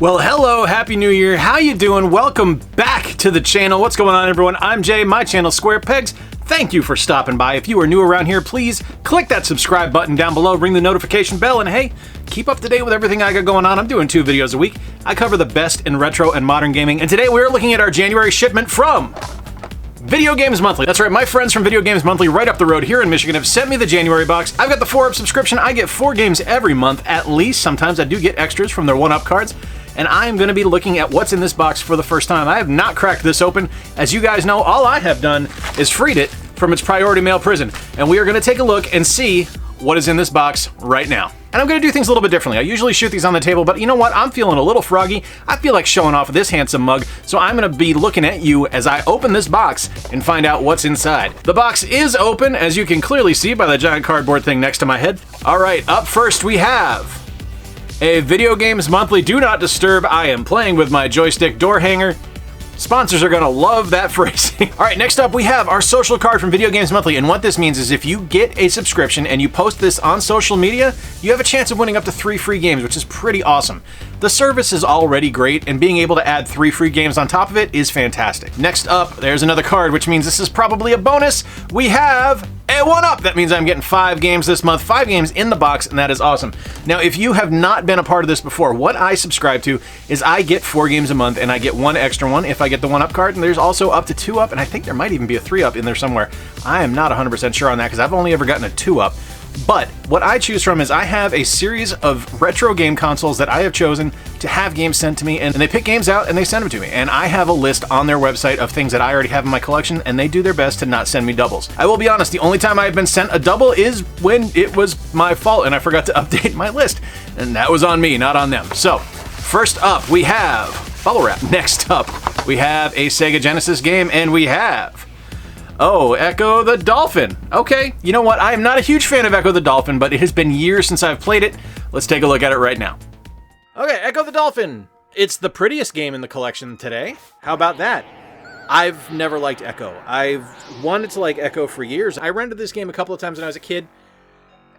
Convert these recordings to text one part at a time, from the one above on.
Well, hello, happy new year. How you doing? Welcome back to the channel. What's going on, everyone? I'm Jay, my channel Square Pegs. Thank you for stopping by. If you are new around here, please click that subscribe button down below, ring the notification bell, and hey, keep up to date with everything I got going on. I'm doing 2 videos a week. I cover the best in retro and modern gaming, and today we're looking at our January shipment from Video Games Monthly. That's right, my friends from Video Games Monthly right up the road here in Michigan have sent me the January box. I've got the 4-up subscription. I get 4 games every month at least. Sometimes I do get extras from their 1-up cards. And I am going to be looking at what's in this box for the first time. I have not cracked this open. As you guys know, all I have done is freed it from its priority mail prison. And we are going to take a look and see what is in this box right now. And I'm going to do things a little bit differently. I usually shoot these on the table, but you know what? I'm feeling a little froggy. I feel like showing off this handsome mug, so I'm going to be looking at you as I open this box and find out what's inside. The box is open, as you can clearly see by the giant cardboard thing next to my head. All right, up first we have a Video Games Monthly Do Not Disturb. I am playing with my joystick door hanger. Sponsors are gonna love that phrasing. All right, next up we have our social card from Video Games Monthly, and what this means is if you get a subscription and you post this on social media, you have a chance of winning up to 3 free games, which is pretty awesome. The service is already great, and being able to add 3 free games on top of it is fantastic. Next up, there's another card, which means this is probably a bonus. We have a 1-up. That means I'm getting 5 games this month, 5 games in the box, and that is awesome. Now, if you have not been a part of this before, what I subscribe to is I get 4 games a month, and I get 1 extra one if I get the 1-up card, and there's also up to 2-up, and I think there might even be a 3-up in there somewhere. I am not 100% sure on that because I've only ever gotten a 2-up. But what I choose from is I have a series of retro game consoles that I have chosen to have games sent to me, and they pick games out and they send them to me. And I have a list on their website of things that I already have in my collection, and they do their best to not send me doubles. I will be honest, the only time I've been sent a double is when it was my fault and I forgot to update my list. And that was on me, not on them. So, first up, we have bubble wrap. Next up, we have a Sega Genesis game, and we have Echo the Dolphin. Okay, you know what? I am not a huge fan of Echo the Dolphin, but it has been years since I've played it. Let's take a look at it right now. Okay, Echo the Dolphin. It's the prettiest game in the collection today. How about that? I've never liked Echo. I've wanted to like Echo for years. I rented this game a couple of times when I was a kid,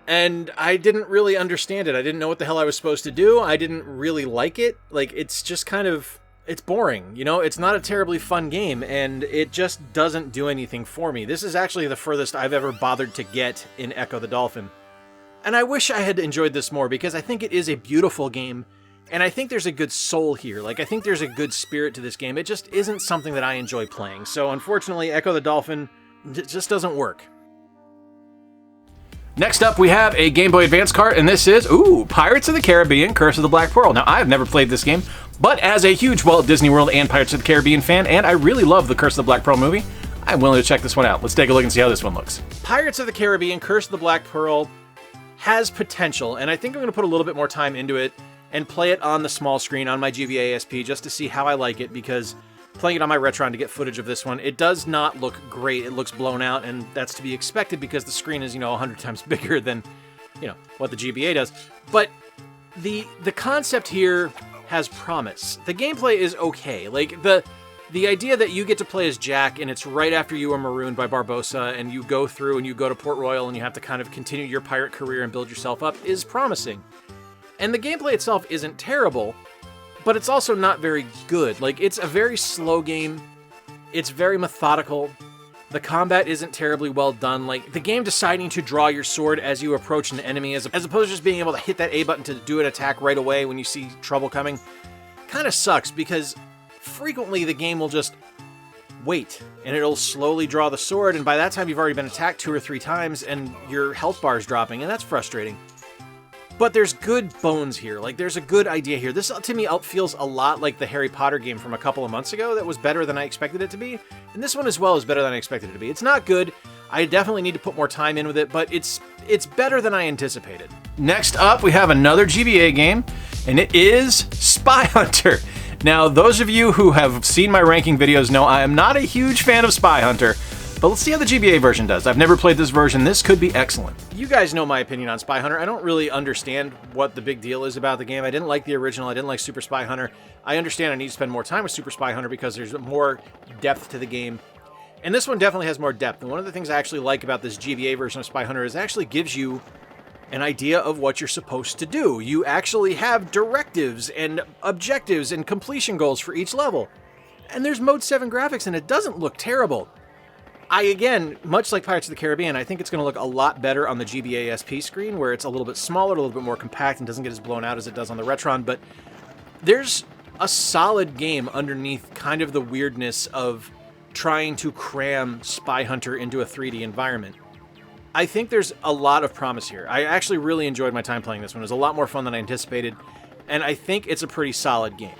and I didn't really understand it. I didn't know what the hell I was supposed to do. I didn't really like it. Like, it's just kind of... it's boring, you know? It's not a terribly fun game, and it just doesn't do anything for me. This is actually the furthest I've ever bothered to get in Echo the Dolphin. And I wish I had enjoyed this more, because I think it is a beautiful game, and I think there's a good soul here. Like, I think there's a good spirit to this game. It just isn't something that I enjoy playing. So, unfortunately, Echo the Dolphin just doesn't work. Next up, we have a Game Boy Advance cart, and this is, Pirates of the Caribbean, Curse of the Black Pearl. Now, I have never played this game, but as a huge Walt Disney World and Pirates of the Caribbean fan, and I really love the Curse of the Black Pearl movie, I'm willing to check this one out. Let's take a look and see how this one looks. Pirates of the Caribbean, Curse of the Black Pearl has potential, and I think I'm going to put a little bit more time into it and play it on the small screen on my GVA ASP just to see how I like it, because playing it on my Retron to get footage of this one, it does not look great. It looks blown out, and that's to be expected because the screen is, 100 times bigger than, what the GBA does. But the concept here has promise. The gameplay is okay. Like, the idea that you get to play as Jack, and it's right after you are marooned by Barbossa, and you go through and you go to Port Royal, and you have to kind of continue your pirate career and build yourself up, is promising. And the gameplay itself isn't terrible, but it's also not very good. Like, it's a very slow game. It's very methodical. The combat isn't terribly well done. Like, the game deciding to draw your sword as you approach an enemy, as opposed to just being able to hit that A button to do an attack right away when you see trouble coming, kind of sucks, because frequently the game will just wait, and it'll slowly draw the sword, and by that time you've already been attacked 2 or 3 times, and your health bar is dropping, and that's frustrating. But there's good bones here. Like, there's a good idea here. This, to me, feels a lot like the Harry Potter game from a couple of months ago that was better than I expected it to be. And this one as well is better than I expected it to be. It's not good. I definitely need to put more time in with it, but it's better than I anticipated. Next up, we have another GBA game, and it is Spy Hunter. Now, those of you who have seen my ranking videos know I am not a huge fan of Spy Hunter, but let's see how the GBA version does. I've never played this version. This could be excellent. You guys know my opinion on Spy Hunter. I don't really understand what the big deal is about the game. I didn't like the original. I didn't like Super Spy Hunter. I understand I need to spend more time with Super Spy Hunter because there's more depth to the game. And this one definitely has more depth. And one of the things I actually like about this GBA version of Spy Hunter is it actually gives you an idea of what you're supposed to do. You actually have directives and objectives and completion goals for each level. And there's Mode 7 graphics, and it doesn't look terrible. Again, much like Pirates of the Caribbean, I think it's going to look a lot better on the GBA SP screen, where it's a little bit smaller, a little bit more compact, and doesn't get as blown out as it does on the Retron, but there's a solid game underneath kind of the weirdness of trying to cram Spy Hunter into a 3D environment. I think there's a lot of promise here. I actually really enjoyed my time playing this one. It was a lot more fun than I anticipated, and I think it's a pretty solid game.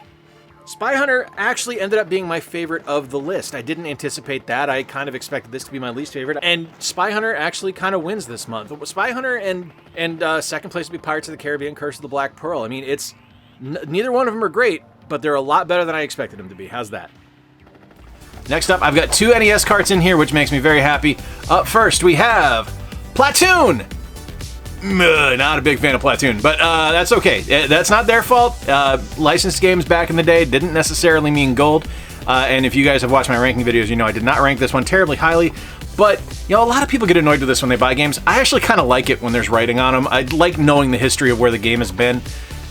Spy Hunter actually ended up being my favorite of the list. I didn't anticipate that. I kind of expected this to be my least favorite, and Spy Hunter actually kind of wins this month. Spy Hunter and second place would be Pirates of the Caribbean, Curse of the Black Pearl. I mean, it's neither one of them are great, but they're a lot better than I expected them to be. How's that? Next up, I've got 2 NES carts in here, which makes me very happy. Up first, we have Platoon! Not a big fan of Platoon, but that's okay. That's not their fault. Licensed games back in the day didn't necessarily mean gold. And if you guys have watched my ranking videos, you know I did not rank this one terribly highly. But, you know, a lot of people get annoyed with this when they buy games. I actually kind of like it when there's writing on them. I like knowing the history of where the game has been.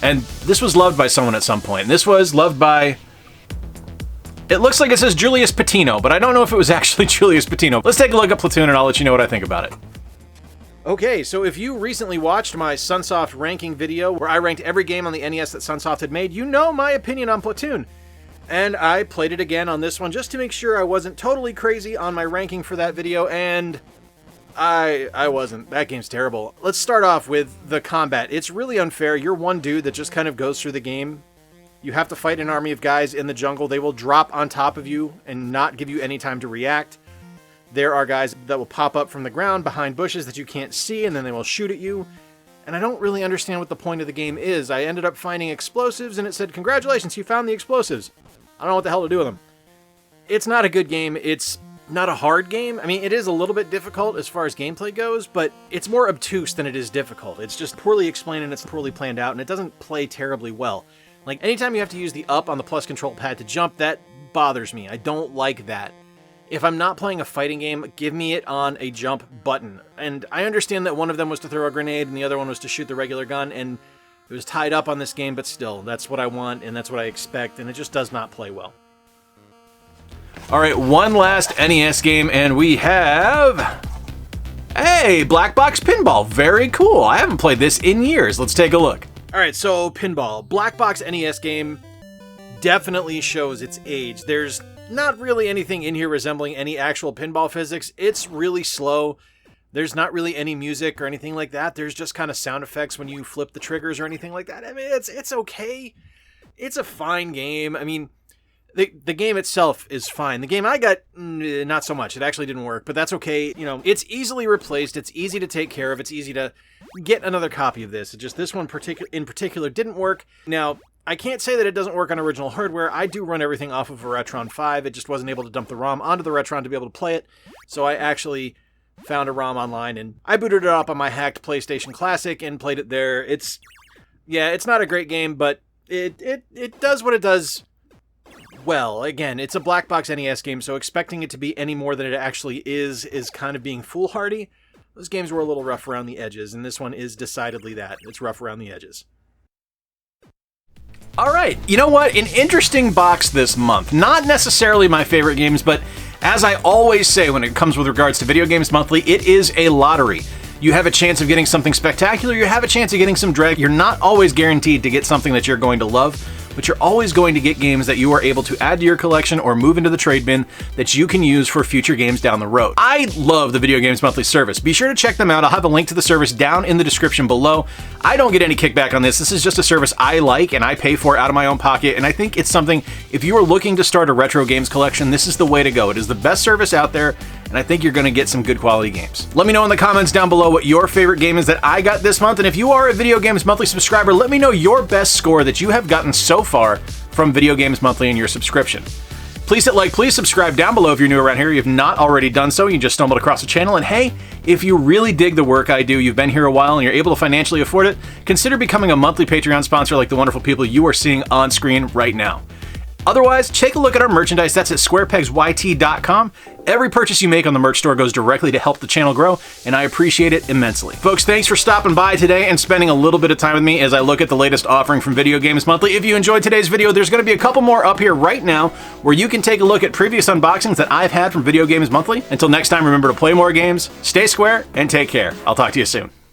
And this was loved by someone at some point. And this was loved by... It looks like it says Julius Patino, but I don't know if it was actually Julius Patino. Let's take a look at Platoon and I'll let you know what I think about it. Okay, so if you recently watched my Sunsoft ranking video where I ranked every game on the NES that Sunsoft had made, you know my opinion on Platoon. And I played it again on this one just to make sure I wasn't totally crazy on my ranking for that video, and I wasn't. That game's terrible. Let's start off with the combat. It's really unfair. You're one dude that just kind of goes through the game. You have to fight an army of guys in the jungle. They will drop on top of you and not give you any time to react. There are guys that will pop up from the ground behind bushes that you can't see, and then they will shoot at you. And I don't really understand what the point of the game is. I ended up finding explosives, and it said, "Congratulations, you found the explosives." I don't know what the hell to do with them. It's not a good game. It's not a hard game. I mean, it is a little bit difficult as far as gameplay goes, but it's more obtuse than it is difficult. It's just poorly explained, and it's poorly planned out, and it doesn't play terribly well. Like, anytime you have to use the up on the plus control pad to jump, that bothers me. I don't like that. If I'm not playing a fighting game, give me it on a jump button. And I understand that one of them was to throw a grenade and the other one was to shoot the regular gun, and it was tied up on this game, but still, that's what I want and that's what I expect, and it just does not play well. Alright, one last NES game, and we have... Hey, Black Box Pinball. Very cool. I haven't played this in years. Let's take a look. Alright, so Pinball. Black Box NES game definitely shows its age. There's not really anything in here resembling any actual pinball physics. It's really slow. There's not really any music or anything like that. There's just kind of sound effects when you flip the triggers or anything like that. I mean, it's okay. It's a fine game. I mean, the game itself is fine. The game I got, not so much. It actually didn't work, but that's okay. You know, it's easily replaced. It's easy to take care of. It's easy to get another copy of this. It's just this one in particular didn't work. Now, I can't say that it doesn't work on original hardware. I do run everything off of a Retron 5. It just wasn't able to dump the ROM onto the Retron to be able to play it. So I actually found a ROM online and I booted it up on my hacked PlayStation Classic and played it there. It's not a great game, but it does what it does well. Again, it's a black box NES game, so expecting it to be any more than it actually is kind of being foolhardy. Those games were a little rough around the edges, and this one is decidedly that. It's rough around the edges. Alright, you know what? An interesting box this month. Not necessarily my favorite games, but as I always say when it comes with regards to Video Games Monthly, it is a lottery. You have a chance of getting something spectacular, you have a chance of getting some drag. You're not always guaranteed to get something that you're going to love, but you're always going to get games that you are able to add to your collection or move into the trade bin that you can use for future games down the road. I love the Video Games Monthly service. Be sure to check them out. I'll have a link to the service down in the description below. I don't get any kickback on this. This is just a service I like and I pay for out of my own pocket, and I think it's something, if you are looking to start a retro games collection, this is the way to go. It is the best service out there, and I think you're going to get some good quality games. Let me know in the comments down below what your favorite game is that I got this month, and if you are a Video Games Monthly subscriber, let me know your best score that you have gotten so far from Video Games Monthly in your subscription. Please hit like, please subscribe down below if you're new around here. You've not already done so, you just stumbled across the channel, and hey, if you really dig the work I do, you've been here a while and you're able to financially afford it, consider becoming a monthly Patreon sponsor like the wonderful people you are seeing on screen right now. Otherwise, take a look at our merchandise. That's at squarepegsyt.com. Every purchase you make on the merch store goes directly to help the channel grow, and I appreciate it immensely. Folks, thanks for stopping by today and spending a little bit of time with me as I look at the latest offering from Video Games Monthly. If you enjoyed today's video, there's going to be a couple more up here right now where you can take a look at previous unboxings that I've had from Video Games Monthly. Until next time, remember to play more games, stay square, and take care. I'll talk to you soon.